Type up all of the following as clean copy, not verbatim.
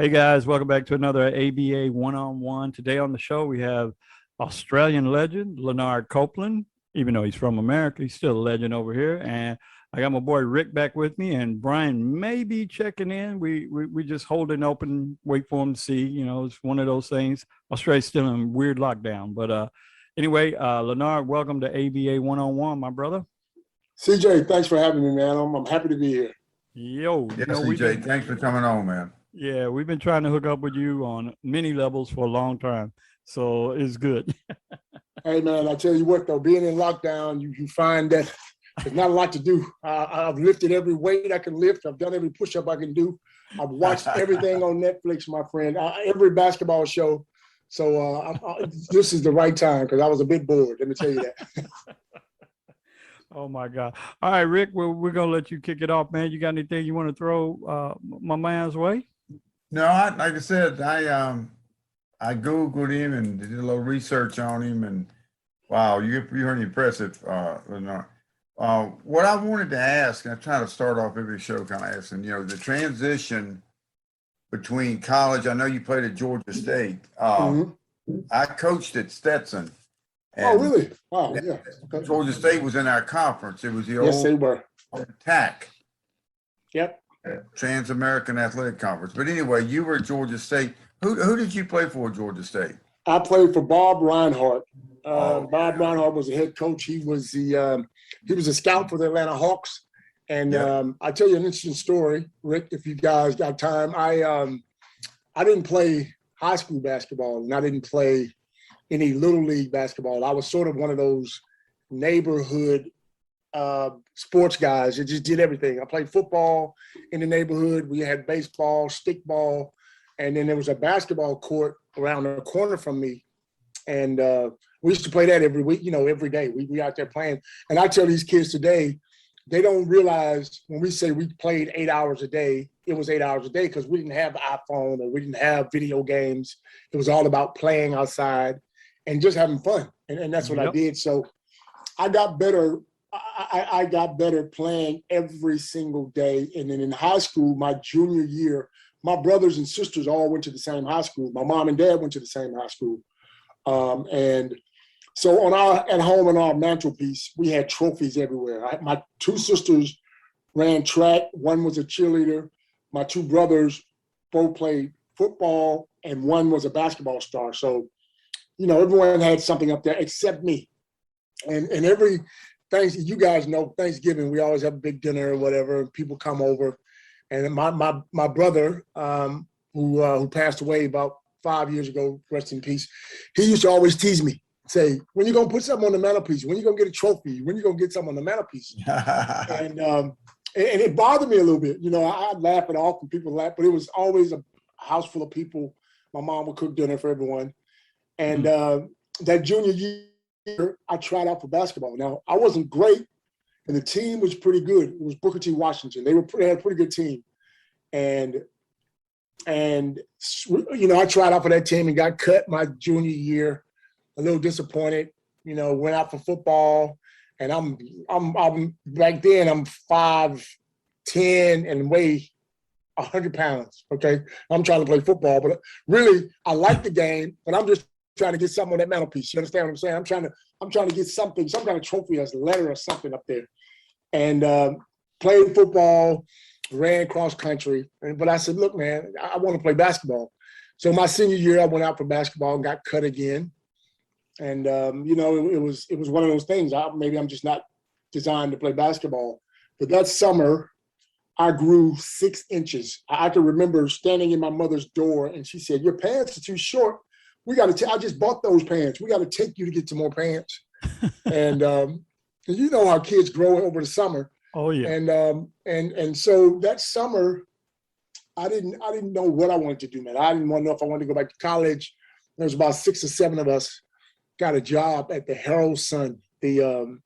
Hey guys, welcome back to another ABA one-on-one. Today on the show, we have Australian legend Lanard Copeland. Even though he's from America, he's still a legend over here. And I got my boy Rick back with me, and Brian may be checking in. We just hold an open, wait for him to see. You know, it's one of those things. Australia's still in weird lockdown. But anyway, Lanard, welcome to ABA one-on-one, my brother. CJ, thanks for having me, man. I'm happy to be here. Yo, yes, CJ, thanks for coming on, man. Yeah, we've been trying to hook up with you on many levels for a long time, so it's good. Hey, man, I tell you what, though, being in lockdown, you find that there's not a lot to do. I've lifted every weight I can lift. I've done every push-up I can do. I've watched everything on Netflix, my friend, every basketball show. So this is the right time because I was a bit bored, let me tell you that. Oh my God. All right, Rick, we're going to let you kick it off, man. You got anything you want to throw my man's way? No, like I said, I Googled him and did a little research on him, and wow, you're pretty impressive, Lenore. What I wanted to ask, and I try to start off every show kind of asking, you know, the transition between college. I know you played at Georgia State. I coached at Stetson. Oh, really? Wow, yeah. Okay. Georgia State was in our conference. It was the yes, they were. TAC. Yep. Trans-American Athletic Conference. But anyway, you were at Georgia State. Who did you play for at Georgia State? I played for Bob Reinhardt. Bob Reinhardt was the head coach. He was a scout for the Atlanta Hawks. And I'll tell you an interesting story, Rick, if you guys got time. I didn't play high school basketball, and I didn't play any little league basketball. I was sort of one of those neighborhood sports guys that just did everything. I played football in the neighborhood. We had baseball, stickball, and then there was a basketball court around the corner from me. And we used to play that every week, every day. We out there playing. And I tell these kids today, they don't realize when we say we played 8 hours a day, it was 8 hours a day because we didn't have the iPhone or we didn't have video games. It was all about playing outside and just having fun. And that's what I did. So I got better. I got better playing every single day. And then in high school, my junior year, my brothers and sisters all went to the same high school. My mom and dad went to the same high school. And so at home on our mantelpiece, we had trophies everywhere. My two sisters ran track. One was a cheerleader. My two brothers both played football, and one was a basketball star. So, everyone had something up there except me. And every you guys know, Thanksgiving, we always have a big dinner or whatever, and people come over. And my brother, who passed away about 5 years ago, rest in peace, he used to always tease me, say, when you gonna put something on the mantelpiece? When you gonna get a trophy? When you gonna get something on the mantelpiece? And it bothered me a little bit. I'd laugh it off and people laugh, but it was always a house full of people. My mom would cook dinner for everyone. And that junior year, I tried out for basketball. Now, I wasn't great, and the team was pretty good. It was Booker T. Washington. They had a pretty good team. And I tried out for that team and got cut my junior year. A little disappointed. Went out for football, and I'm back then I'm 5'10" and weigh 100 pounds. Okay, I'm trying to play football, but really I like the game, but I'm just trying to get something on that mantelpiece. You understand what I'm saying? I'm trying to get something, some kind of trophy, as a letter or something up there. And played football, ran cross country. But I said, look, man, I want to play basketball. So my senior year, I went out for basketball and got cut again. And it was one of those things. Maybe I'm just not designed to play basketball. But that summer, I grew 6 inches. I can remember standing in my mother's door, and she said, "Your pants are too short. We got to. I just bought those pants. We got to take you to get some more pants." And how kids grow over the summer. Oh yeah. And so that summer, I didn't know what I wanted to do, man. I didn't want to know if I wanted to go back to college. There was about 6 or 7 of us got a job at the Herald Sun, at the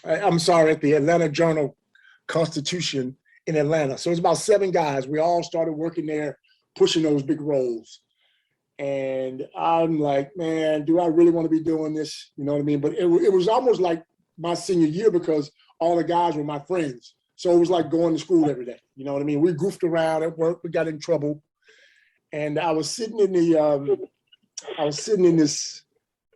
Atlanta Journal-Constitution in Atlanta. So it was about 7 guys. We all started working there, pushing those big roles. And I'm like, man, do I really want to be doing this? You know what I mean? But it was almost like my senior year because all the guys were my friends. So it was like going to school every day. You know what I mean? We goofed around at work. We got in trouble. And I was sitting in this.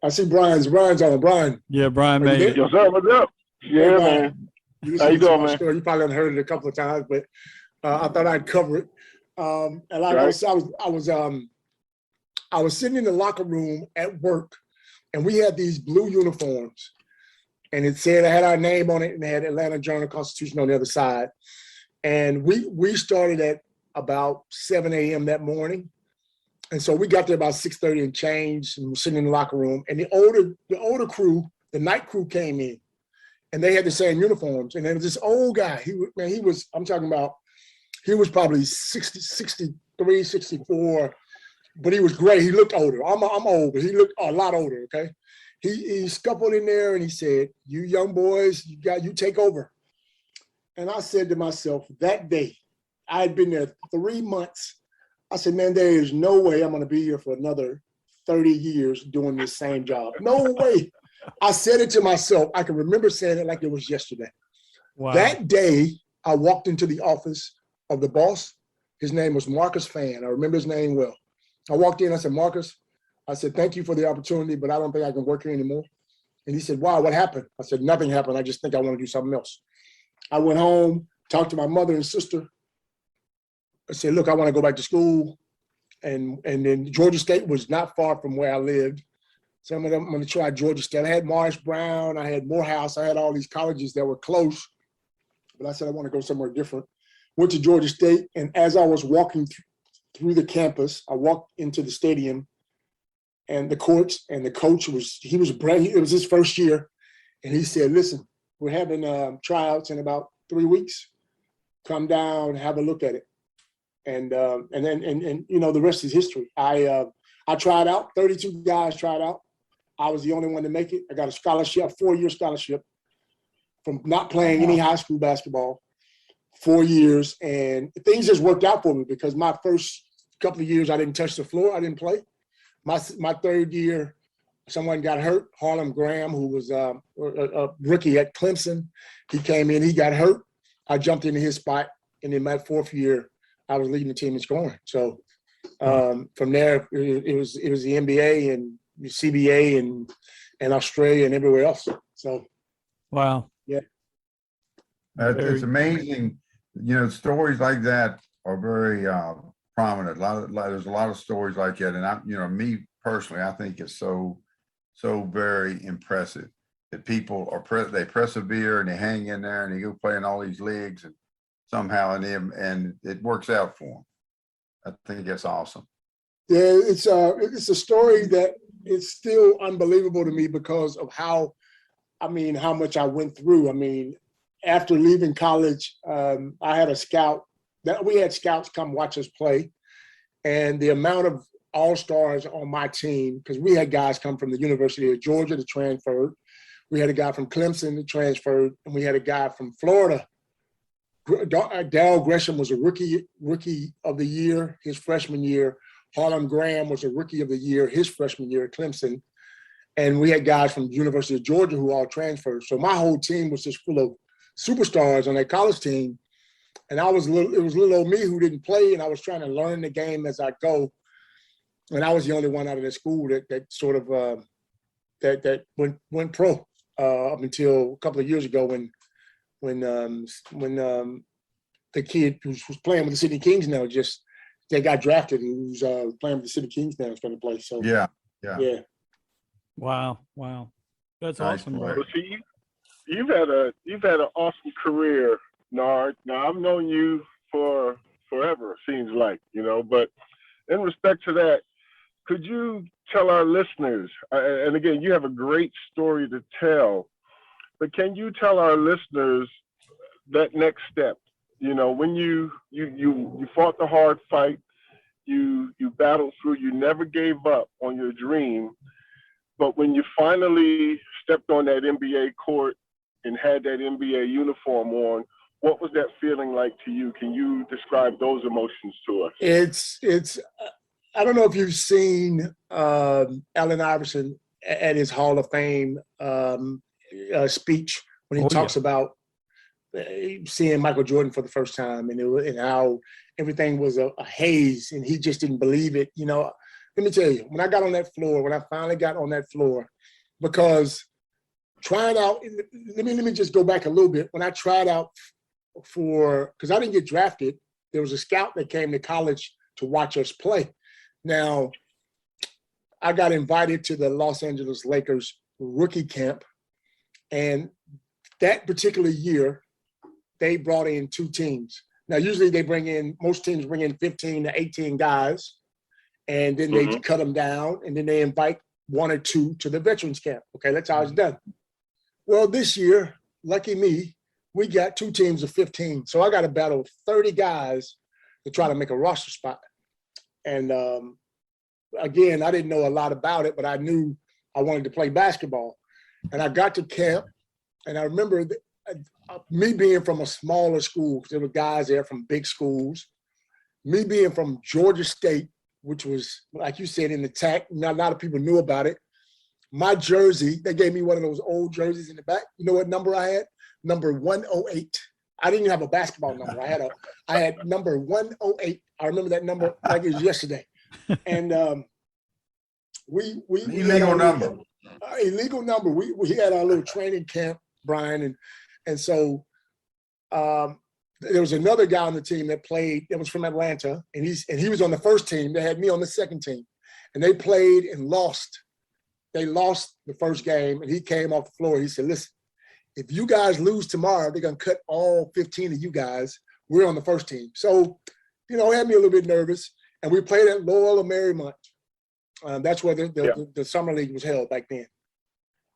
I see Brian's on. Brian, Yeah, Brian are you made there? it. What's up? What's up? Hey, Yeah, Brian. man. You How you doing, man? story. You probably haven't heard it a couple of times, but I thought I'd cover it. And like Right. I was sitting in the locker room at work, and we had these blue uniforms, and it had our name on it, and it had Atlanta Journal-Constitution on the other side. And we started at about 7 a.m. that morning. And so we got there about 6:30 and changed, and we're sitting in the locker room. And the older crew, the night crew, came in, and they had the same uniforms. And there was this old guy. He was probably 60, 63, 64, but he was gray. He looked older. I'm old, but he looked a lot older. Okay, he scuffled in there and he said, "You young boys, you take over." And I said to myself that day, I had been there 3 months. I said, man, there is no way I'm going to be here for another 30 years doing this same job. No way. I said it to myself. I can remember saying it like it was yesterday. Wow. That day, I walked into the office of the boss. His name was Marcus Fan. I remember his name well. I walked in, I said, Marcus, I said, thank you for the opportunity, but I don't think I can work here anymore. And he said, wow, what happened? I said, nothing happened. I just think I want to do something else. I went home, talked to my mother and sister. I said, look, I want to go back to school. And then Georgia State was not far from where I lived. So I'm going to try Georgia State. I had Morris Brown, I had Morehouse, I had all these colleges that were close. But I said, I want to go somewhere different. Went to Georgia State. And as I was walking through the campus, I walked into the stadium and the courts, and the coach he was brand. It was his first year. And he said, listen, we're having tryouts in about 3 weeks. Come down, have a look at it. And then you know, the rest is history. I tried out, 32 guys tried out. I was the only one to make it. I got a scholarship, a 4-year scholarship from not playing any high school basketball, 4 years. And things just worked out for me because my first couple of years, I didn't touch the floor. I didn't play. My third year, someone got hurt. Harlem Graham, who was a rookie at Clemson, he came in, he got hurt. I jumped into his spot. And in my fourth year, I was leading the team in scoring. So from there, it was the NBA and the CBA and Australia and everywhere else. So, Wow. Yeah. It's amazing. You know, stories like that are very prominent. There's a lot of stories like that. And me personally, I think it's so very impressive that people they persevere and they hang in there and they go play in all these leagues and somehow and it works out for them. I think that's awesome. Yeah, it's a story that is still unbelievable to me because of how much I went through. I mean, after leaving college, I had a scout we had scouts come watch us play, and the amount of all-stars on my team, because we had guys come from the University of Georgia that transferred. We had a guy from Clemson that transferred, and we had a guy from Florida. Darrell Gresham was a rookie of the year, his freshman year. Harlem Graham was a rookie of the year, his freshman year at Clemson. And we had guys from the University of Georgia who all transferred. So my whole team was just full of superstars on that college team. And it was little old me who didn't play, and I was trying to learn the game as I go. And I was the only one out of the school that sort of that went pro up until a couple of years ago when the kid who was playing with the City Kings now they got drafted, and who's playing with the City Kings now is going to play. So yeah. Wow, that's Nice awesome, play. bro. Well, see, you've had an awesome career, Nard. Now I've known you for forever, seems like, but in respect to that, could you tell our listeners, and again, you have a great story to tell, but can you tell our listeners that next step? When you fought the hard fight, you battled through, you never gave up on your dream, but when you finally stepped on that NBA court and had that NBA uniform on, what was that feeling like to you? Can you describe those emotions to us? It's I don't know if you've seen Allen Iverson at his Hall of Fame speech when he talks about seeing Michael Jordan for the first time, and how everything was a haze, and he just didn't believe it. You know, let me tell you, when I got on that floor, when I finally got on that floor, because trying out, let me just go back a little bit. When I tried out because I didn't get drafted, there was a scout that came to college to watch us play. Now, I got invited to the Los Angeles Lakers rookie camp, and that particular year, they brought in 2 teams. Now, usually most teams bring in 15 to 18 guys, and then they cut them down, and then they invite 1 or 2 to the veterans camp. Okay, that's how it's done. Well, this year, lucky me, we got 2 teams of 15. So I got to battle 30 guys to try to make a roster spot. And again, I didn't know a lot about it, but I knew I wanted to play basketball. And I got to camp, and I remember me being from a smaller school, because there were guys there from big schools, me being from Georgia State, which was, like you said, in the TAC. Not a lot of people knew about it. My jersey, they gave me one of those old jerseys in the back. You know what number I had? Number 108. I didn't even have a basketball number. I had number 108. I remember that number like it was yesterday. And illegal number. Illegal number. We had our little training camp, Brian, and so there was another guy on the team that was from Atlanta, and he was on the first team. They had me on the second team, and they played and lost. They lost the first game, and he came off the floor. He said, "Listen, if you guys lose tomorrow, they're gonna cut all 15 of you guys. We're on the first team." So, you know, it had me a little bit nervous. And we played at Loyola Marymount. That's where the summer league was held back then.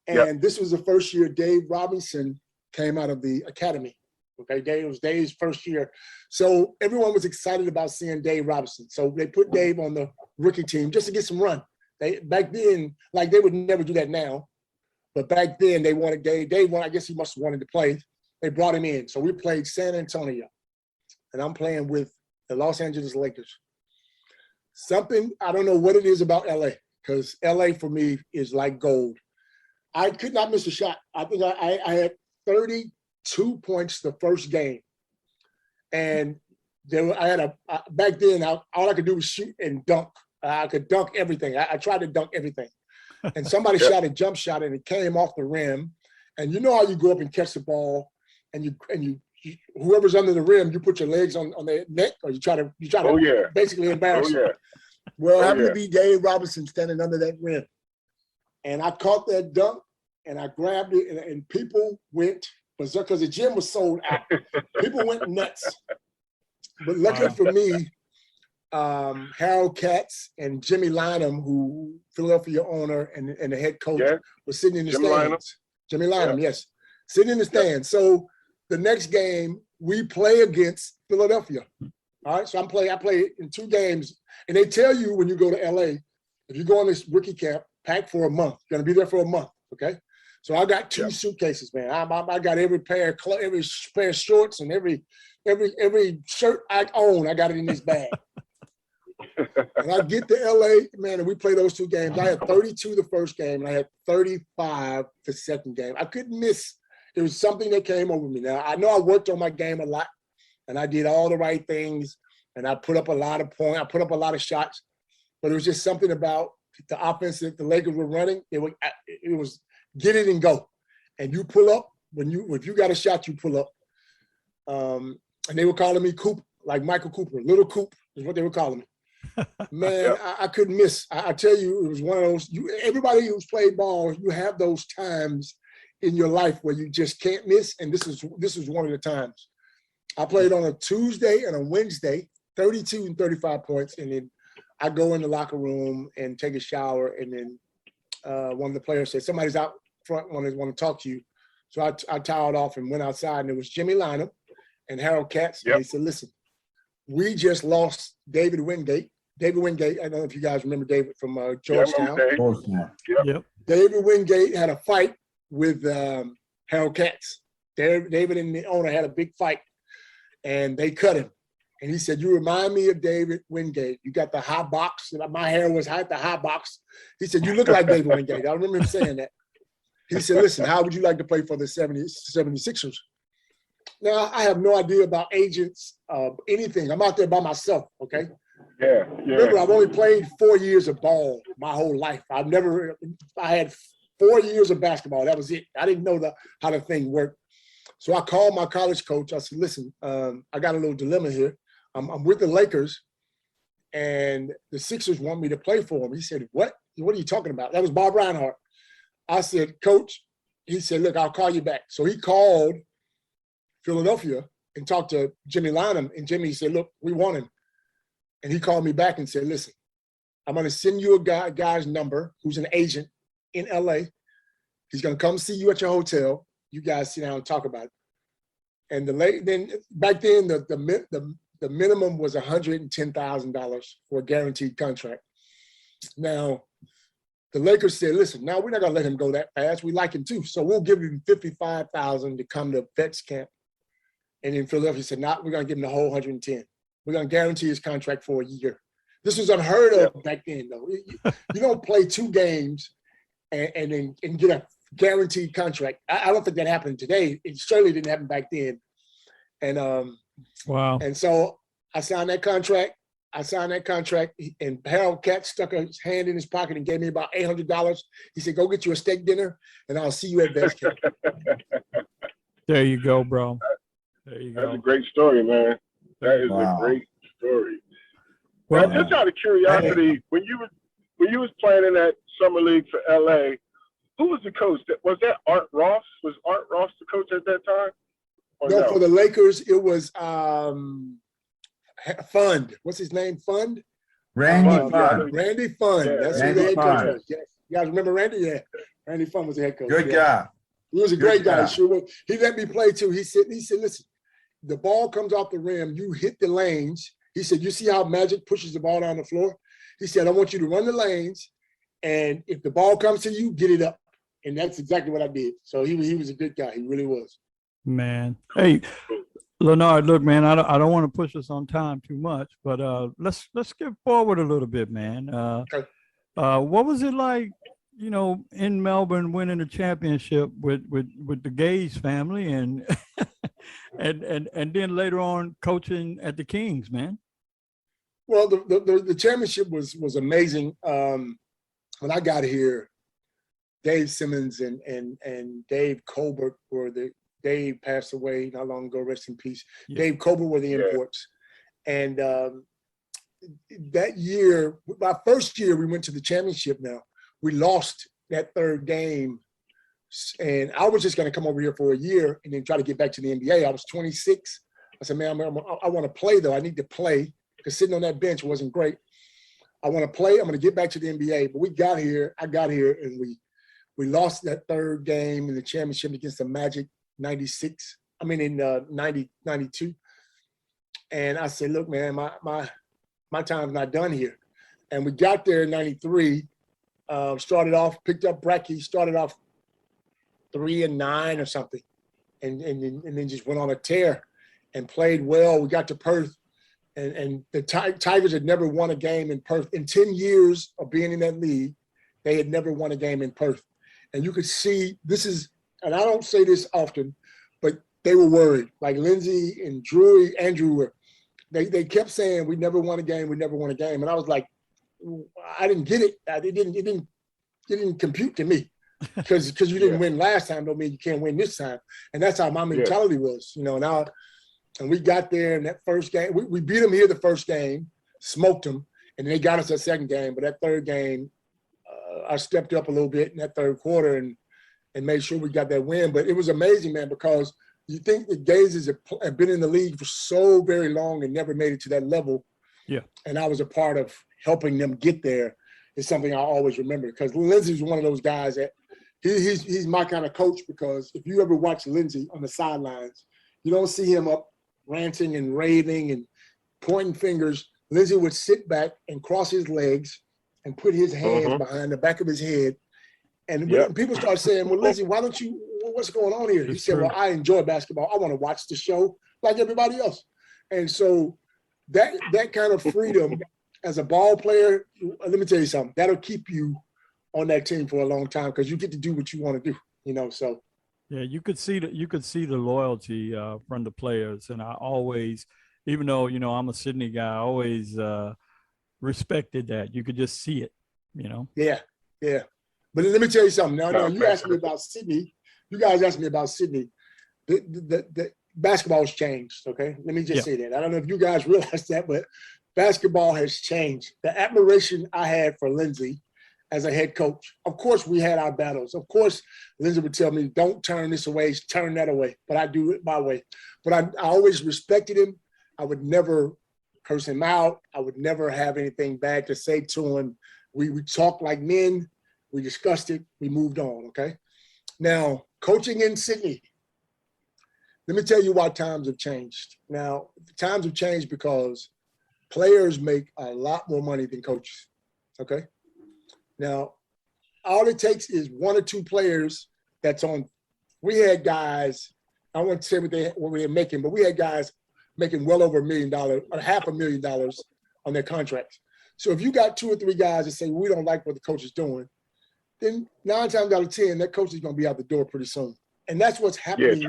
And this was the first year Dave Robinson came out of the academy. Okay, it was Dave's first year. So everyone was excited about seeing Dave Robinson. So they put Dave on the rookie team just to get some run. Back then, like they would never do that now. But back then they wanted Dave. I guess he must have wanted to play. They brought him in. So we played San Antonio. And I'm playing with the Los Angeles Lakers. Something, I don't know what it is about LA, because LA for me is like gold. I could not miss a shot. I think I had 32 points the first game. And back then, all I could do was shoot and dunk. I could dunk everything. I tried to dunk everything. And somebody shot a jump shot and it came off the rim. And you know how you go up and catch the ball and you whoever's under the rim, you put your legs on their neck, or you try to basically embarrass them. Well, I happened to be Dave Robinson standing under that rim. And I caught that dunk and I grabbed it, and people went berserk because the gym was sold out. People went nuts. But luckily for me, Harold Katz and Jimmy Lynam, who Philadelphia owner and the head coach, was sitting in the stands. Jimmy Lynam, yes, sitting in the stands. So the next game we play against Philadelphia. All right, so I play in 2 games, and they tell you when you go to LA, if you go on this rookie camp, pack for a month. You're gonna be there for a month, okay? So I got 2 suitcases, man. I got every pair of shorts and every shirt I own. I got it in this bag. And I get to LA, man, and we play those 2 games. I had 32 the first game, and I had 35 the second game. I couldn't miss. It was something that came over me. Now, I know I worked on my game a lot, and I did all the right things, and I put up a lot of points. I put up a lot of shots, but it was just something about the offense that the Lakers were running. It was get it and go, and you pull up if you got a shot, you pull up. And they were calling me Coop, like Michael Cooper, Little Coop is what they were calling me. Man, I couldn't miss. I tell you, it was one of those. Everybody who's played ball, you have those times in your life where you just can't miss, and this is one of the times. I played on a Tuesday and a Wednesday, 32 and 35 points, and then I go in the locker room and take a shower, and then one of the players said, "Somebody's out front, want to talk to you." So I toweled off and went outside, and it was Jimmy Lynam and Harold Katz. And they said, "Listen, we just lost David Wingate. David Wingate, I don't know if you guys remember David from Georgetown. Yep. David Wingate had a fight with Harold Katz. David and the owner had a big fight, and they cut him. And he said, "You remind me of David Wingate. You got the high box." My hair was high at the high box. He said, "You look like David Wingate." I remember him saying that. He said, "Listen, how would you like to play for the 76ers?" Now, I have no idea about agents, anything. I'm out there by myself, okay? Yeah, Remember, yeah. I've only played 4 years of ball my whole life. I had 4 years of basketball. That was it. I didn't know how the thing worked. So I called my college coach. I said, listen, I got a little dilemma here. I'm with the Lakers, and the Sixers want me to play for them. He said, what? What are you talking about? That was Bob Reinhardt. I said, Coach, he said, look, I'll call you back. So he called Philadelphia and talked to Jimmy Lynam, and Jimmy said, look, we want him. And he called me back and said, listen, I'm going to send you a guy's number who's an agent in LA. He's going to come see you at your hotel. You guys sit down and talk about it. And then back then, the minimum was $110,000 for a guaranteed contract. Now, the Lakers said, listen, now we're not going to let him go that fast. We like him too. So we'll give him $55,000 to come to vets camp. And then Philadelphia said, no, we're going to give him the whole 110. We're going to guarantee his contract for a year. This was unheard of back then, though. You don't play 2 games and get a guaranteed contract. I don't think that happened today. It certainly didn't happen back then. And Wow. And so I signed that contract. And Harold Katz stuck his hand in his pocket and gave me about $800. He said, go get you a steak dinner, and I'll see you at vets camp. There you go, bro. There you go. That's a great story, man. That is a great story. Well, now, just out of curiosity, when you was playing in that summer league for LA, who was the coach? Was that Art Ross? Was Art Ross the coach at that time? No, for the Lakers, it was Fund. What's his name? Fund? Randy Fund. Randy Fund. Yeah, That's Randy who the head coach Fund. was. Yes. You guys remember Randy? Yeah. Randy Fund was the head coach. Good guy. He was a great guy. guy. Sure was. He let me play too. He said, listen, the ball comes off the rim, you hit the lanes. He said, you see how Magic pushes the ball down the floor? He said, I want you to run the lanes, and if the ball comes to you, get it up. And that's exactly what I did. So he was a good guy. He really was. Man. Hey, Lanard, look, man, I don't want to push us on time too much, but let's skip forward a little bit, man. Okay. What was it like, in Melbourne winning the championship with the Gaze family and and then later on coaching at the Kings, man? Well, the championship was amazing. When I got here, Dave Simmons and Dave Colbert Dave passed away not long ago, rest in peace. Yeah. Dave Colbert were the imports. And that year, my first year, we went to the championship now. We lost that 3rd game. And I was just going to come over here for a year and then try to get back to the NBA. I was 26. I said, man, I want to play, though. I need to play because sitting on that bench wasn't great. I want to play. I'm going to get back to the NBA. But I got here, and we lost that 3rd game in the championship against the Magic. 96, I mean in 92. And I said, look, man, my time's not done here. And we got there in 93, started off, picked up Bracky, started off 3-9 or something. And then just went on a tear and played well. We got to Perth, and the Tigers had never won a game in Perth. In 10 years of being in that league, they had never won a game in Perth. And you could see and I don't say this often, but they were worried. Like Lindsey and Andrew they kept saying, we never won a game. And I was like, I didn't get it. It didn't compute to me because you didn't win last time don't mean you can't win this time. And that's how my mentality was, and we got there in that first game. We beat them here the first game, smoked them, and they got us that second game. But that 3rd game, I stepped up a little bit in that 3rd quarter and made sure we got that win. But it was amazing, man, because you think the Gazes have been in the league for so very long and never made it to that level. Yeah. And I was a part of helping them get there. It's something I always remember because Lindsey's one of those guys that he's my kind of coach, because if you ever watch Lindsey on the sidelines, you don't see him up ranting and raving and pointing fingers. Lindsey would sit back and cross his legs and put his hands behind the back of his head. And when people start saying, well, Lindsey, why don't you, what's going on here? He said, well, I enjoy basketball. I want to watch the show like everybody else. And so that kind of freedom as a ball player, let me tell you something, that'll keep you on that team for a long time because you get to do what you want to do, so. Yeah, you could see the loyalty from the players, and I always, even though I'm a Sydney guy, I always respected that. You could just see it, you know. Yeah, yeah. But let me tell you something. Now, you asked me fantastic. about Sydney. You guys asked me about Sydney. The basketball's changed. Okay, let me just Yeah. say that. I don't know if you guys realize that, but basketball has changed. The admiration I had for Lindsey as a head coach. Of course, we had our battles. Of course, Lindsey would tell me, "Don't turn this away, turn that away." But I do it my way. But I always respected him. I would never curse him out. I would never have anything bad to say to him. We talked like men. We discussed it. We moved on. Okay. Now, coaching in Sydney. Let me tell you why times have changed. Now, times have changed because players make a lot more money than coaches. Okay. Now, all it takes is one or two players that's on. We had guys, I won't say what they were making, but we had guys making well over $1 million or $500,000 on their contracts. So if you got two or three guys that say, we don't like what the coach is doing, then 9 times out of 10, that coach is going to be out the door pretty soon. And that's what's happening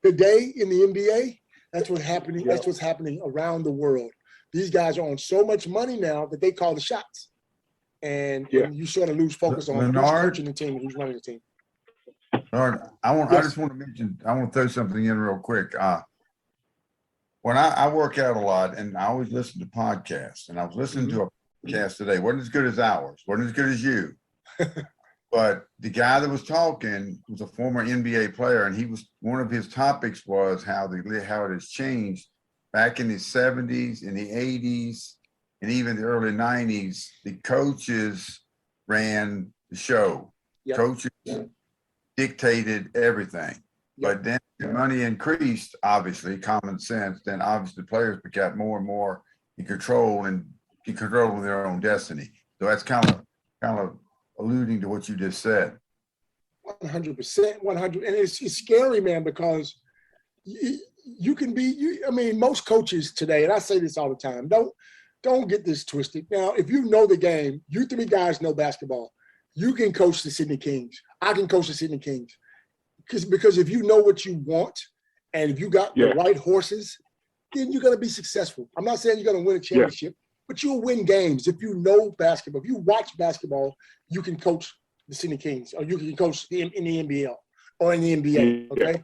today in the NBA. That's what's happening. Yeah. That's what's happening around the world. These guys are on so much money now that they call the shots. And you sort of lose focus on who's coaching the team and who's running the team. Lord, I just want to mention, I want to throw something in real quick. When I work out a lot and I always listen to podcasts, and I was listening to a podcast today, wasn't as good as ours, wasn't as good as you. But the guy that was talking was a former NBA player, and one of his topics was how it has changed back in the 70s, in the 80s, and even the early 90s. The coaches ran the show. Yep. Coaches dictated everything. But then the money increased, obviously, common sense. Then obviously the players got more and more in control and controlling their own destiny. So that's kind of alluding to what you just said. 100%, 100. And it's scary, man, because you can be, most coaches today, and I say this all the time, don't get this twisted. Now, if you know the game, you three guys know basketball. You can coach the Sydney Kings. I can coach the Sydney Kings. Because if you know what you want and if you got the right horses, then you're going to be successful. I'm not saying you're going to win a championship, but you'll win games. If you know basketball, if you watch basketball, you can coach the Sydney Kings, or you can coach in the NBL or in the NBA, okay?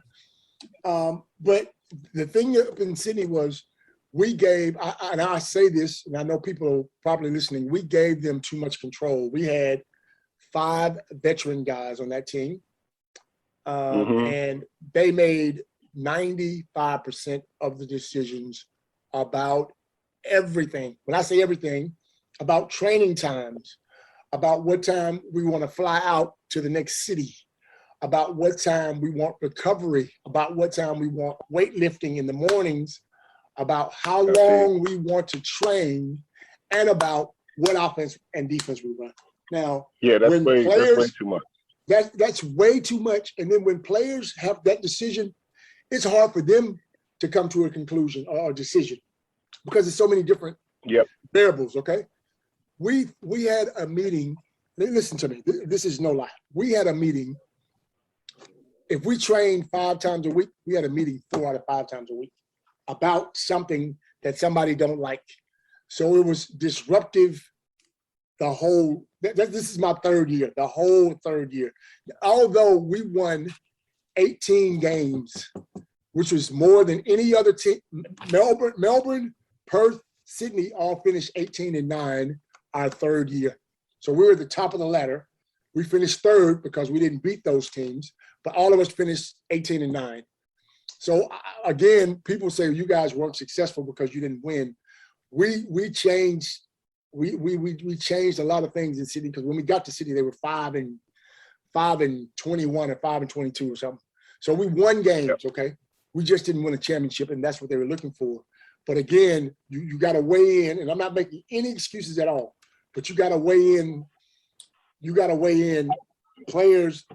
But the thing in Sydney was we gave, and I say this, and I know people are probably listening, we gave them too much control. We had 5 veteran guys on that team. And they made 95% of the decisions about everything. When I say everything, about training times, about what time we want to fly out to the next city, about what time we want recovery, about what time we want weightlifting in the mornings, about how long we want to train, and about what offense and defense we run. Now, that's way too much. That's way too much. And then when players have that decision, it's hard for them to come to a conclusion or a decision because there's so many different variables, okay? We had a meeting. Listen to me. This is no lie. We had a meeting. If we train 5 times a week, we had a meeting 4 out of 5 times a week about something that somebody don't like. So it was disruptive the whole, this is my 3rd year, the whole 3rd year. Although we won 18 games, which was more than any other team, Melbourne, Perth, Sydney all finished 18-9 our 3rd year. So we were at the top of the ladder. We finished 3rd because we didn't beat those teams, but all of us finished 18-9. So again, people say you guys weren't successful because you didn't win. We changed. We changed a lot of things in Sydney because when we got to Sydney, they were 5-21 or 5-22 or something. So we won games, okay? We just didn't win a championship, and that's what they were looking for. But again, you got to weigh in, and I'm not making any excuses at all, but you got to weigh in. You got to weigh in players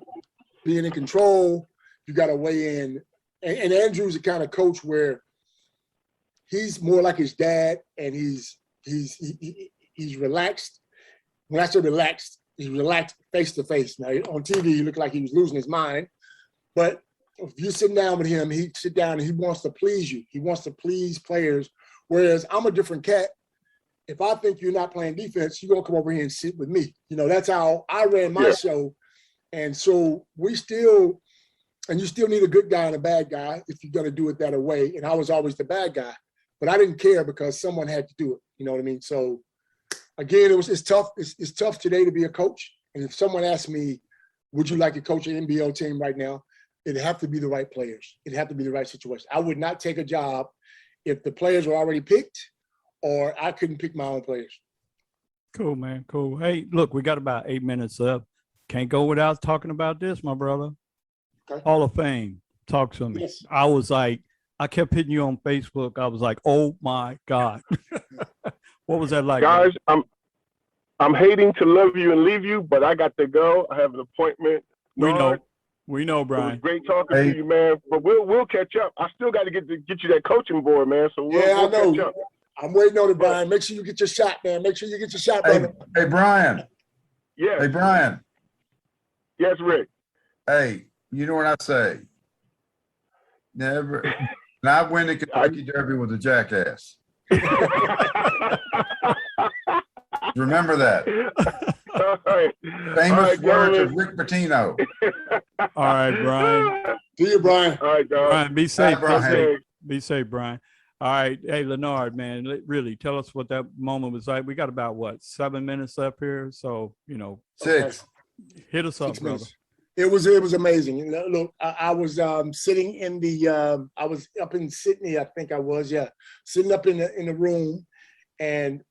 being in control. You got to weigh in, and Andrew's the kind of coach where he's more like his dad, and he's relaxed. When I say relaxed, he's relaxed face to face. Now on TV, he looked like he was losing his mind, but if you're sitting down with him, he sit down and he wants to please you. He wants to please players. Whereas I'm a different cat. If I think you're not playing defense, you're gonna come over here and sit with me. You know, that's how I ran my show. And so you still need a good guy and a bad guy if you're gonna do it that way. And I was always the bad guy, but I didn't care because someone had to do it. You know what I mean? So again, it's tough. It's tough today to be a coach. And if someone asked me, would you like to coach an NBL team right now? It'd have to be the right players. It'd have to be the right situation. I would not take a job if the players were already picked or I couldn't pick my own players. Cool, man. Cool. Hey, look, we got about 8 minutes left. Can't go without talking about this, my brother. Okay. Hall of Fame. Talk to me. Yes. I was like, I kept hitting you on Facebook. I was like, oh my God. What was that like? Guys, I'm hating to love you and leave you, but I got to go. I have an appointment. We know. Nard, We know, it was Brian. great talking to you, man. But we'll catch up. I still got to get you that coaching board, man. So we'll I know. catch up. I'm waiting on it, Brian. Make sure you get your shot, man. Make sure you get your shot, brother. Hey, Brian. Yes. Hey, Brian. Yes, Rick. Hey, you know what I say? Never. Not win the Kentucky Derby with a jackass. Remember that. All right. Famous words of gentlemen. Rick Pitino. All right, Brian. See you, Brian. All right, dog. Brian, be safe. Brian. Okay. Be safe, Brian. All right. Hey, Lanard, man, really tell us what that moment was like. We got about 7 minutes left here. So, 6. hit us up, 6 brother. minutes. It was amazing. You know, look, I was sitting in the I was up in Sydney, I think I was, sitting up in the room, and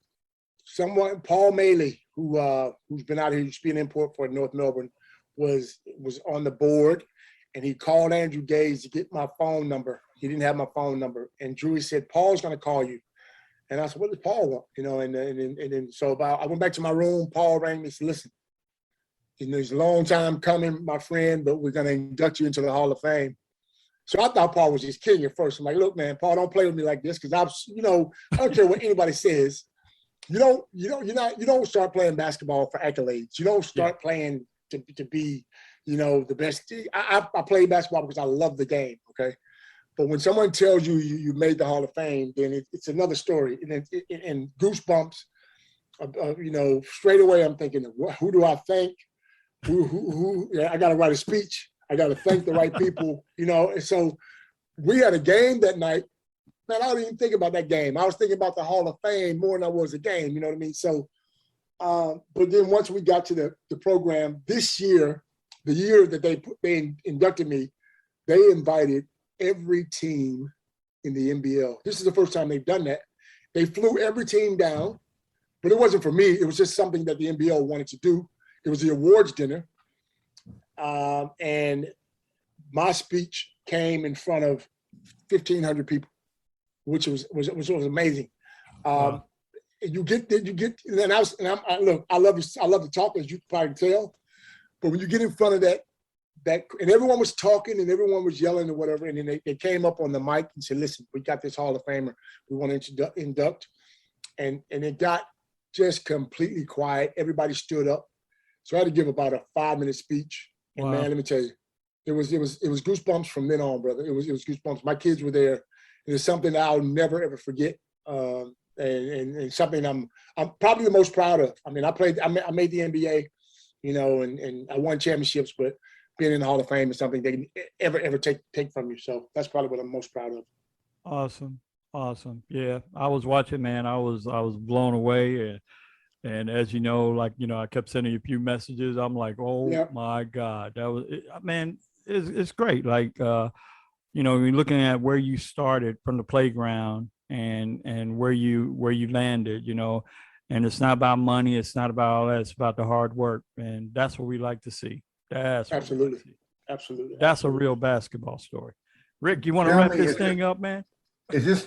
someone, Paul Maley, who's been out here, used to be an import for North Melbourne, was on the board, and he called Andrew Gaze to get my phone number. He didn't have my phone number, and Drew said, "Paul's going to call you." And I said, "What does Paul want?" And then so I went back to my room. Paul rang me and said, "Listen, it's a long time coming, my friend, but we're going to induct you into the Hall of Fame." So I thought Paul was just kidding at first. I'm like, "Look, man, Paul, don't play with me like this, because I don't care what anybody says. You don't start playing basketball for accolades. You don't start playing to be, the best. I play basketball because I love the game. Okay. But when someone tells you you made the Hall of Fame, then it's another story. And goosebumps, straight away I'm thinking, who do I thank? I got to write a speech. I got to thank the right people, And so we had a game that night. Man, I don't even think about that game. I was thinking about the Hall of Fame more than I was the game. You know what I mean? So, but then once we got to the program this year, the year that they inducted me, they invited every team in the NBL. This is the first time they've done that. They flew every team down, but it wasn't for me. It was just something that the NBL wanted to do. It was the awards dinner. And my speech came in front of 1,500 people, which was amazing. Wow. Look, I love to talk, as you can probably tell, but when you get in front of that, and everyone was talking and everyone was yelling or whatever, and then they came up on the mic and said, "Listen, we got this Hall of Famer we want to induct," and it got just completely quiet. Everybody stood up, so I had to give about a 5-minute speech. And Wow. man, let me tell you, it was goosebumps from then on, brother. It was goosebumps. My kids were there. It was something that I'll never ever forget, and something I'm probably the most proud of. I mean, I made the NBA, and I won championships, but being in the Hall of Fame is something they can ever take from you. So that's probably what I'm most proud of. Awesome. Yeah, I was watching, man. I was blown away, and as you know, I kept sending you a few messages. I'm like, oh my God, that was man. It's great. You're looking at where you started from the playground and where you landed, and it's not about money. It's not about all that. It's about the hard work. And that's what we like to see. Absolutely. That's a real basketball story. Rick, you want to wrap this thing up, man? Is this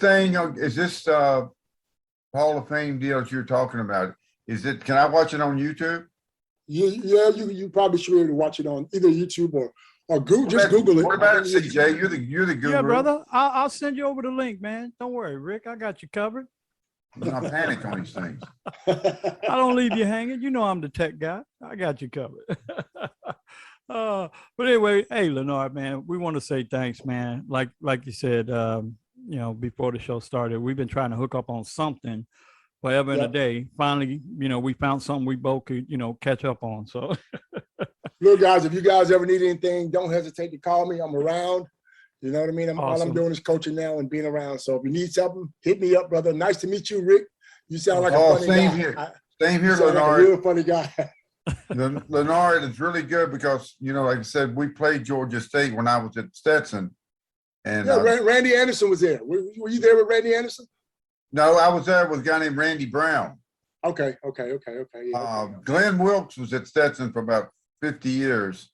Hall of Fame deal that you're talking about? Can I watch it on YouTube? Yeah, you probably should be able to watch it on either YouTube or Google. Just Google it. What about it, CJ? You're the guru. Yeah, brother. I'll send you over the link, man. Don't worry, Rick. I got you covered. I panic on these things. I don't leave you hanging. You know I'm the tech guy. I got you covered. But anyway, hey, Lanard, man, we want to say thanks, man. Like you said, before the show started, we've been trying to hook up on something forever and a Yep. day. Finally, we found something we both could, catch up on. So Look, guys, if you guys ever need anything, don't hesitate to call me. I'm around. You know what I mean? All I'm Awesome. doing is coaching now and being around. So if you need something, hit me up, brother. Nice to meet you, Rick. You sound like a Oh, funny same guy. here. Same here, You sound like a Lanard. real funny guy. Lanard is really good because, like I said, we played Georgia State when I was at Stetson. And Yeah, Randy Anderson was there. Were you there with Randy Anderson? no, I was there with a guy named Randy Brown. Okay. Yeah, okay. Glenn Wilkes was at Stetson for about 50 years.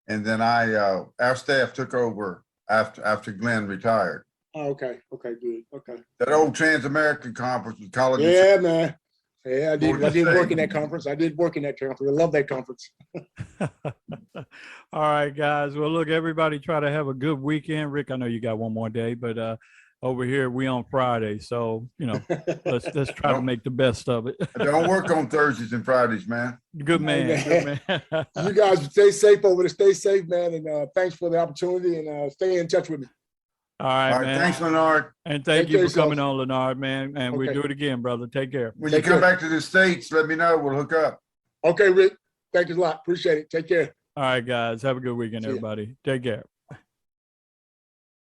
And then our staff took over after Glenn retired. Oh, okay, good. Okay. That old Trans-American Conference with college. Yeah, man. Yeah, I did Georgia work State. in that conference. I love that conference. all right, guys. Well, look, everybody try to have a good weekend. Rick, I know you got one more day, but over here we on Friday. So, let's try to make the best of it. I don't work on Thursdays and Fridays, man. Good man. Good man. You guys stay safe over there. Stay safe, man. And thanks for the opportunity and stay in touch with me. All right, All right, man. thanks, Lanard. And Take thank you care for coming of on, Lanard, man. And we Okay. do it again, brother. Take care. When you Take come care. back to the States, let me know. We'll hook up. Okay, Rick. Thank you a lot. Appreciate it. Take care. All right, guys. Have a good weekend, See ya. everybody. Take care.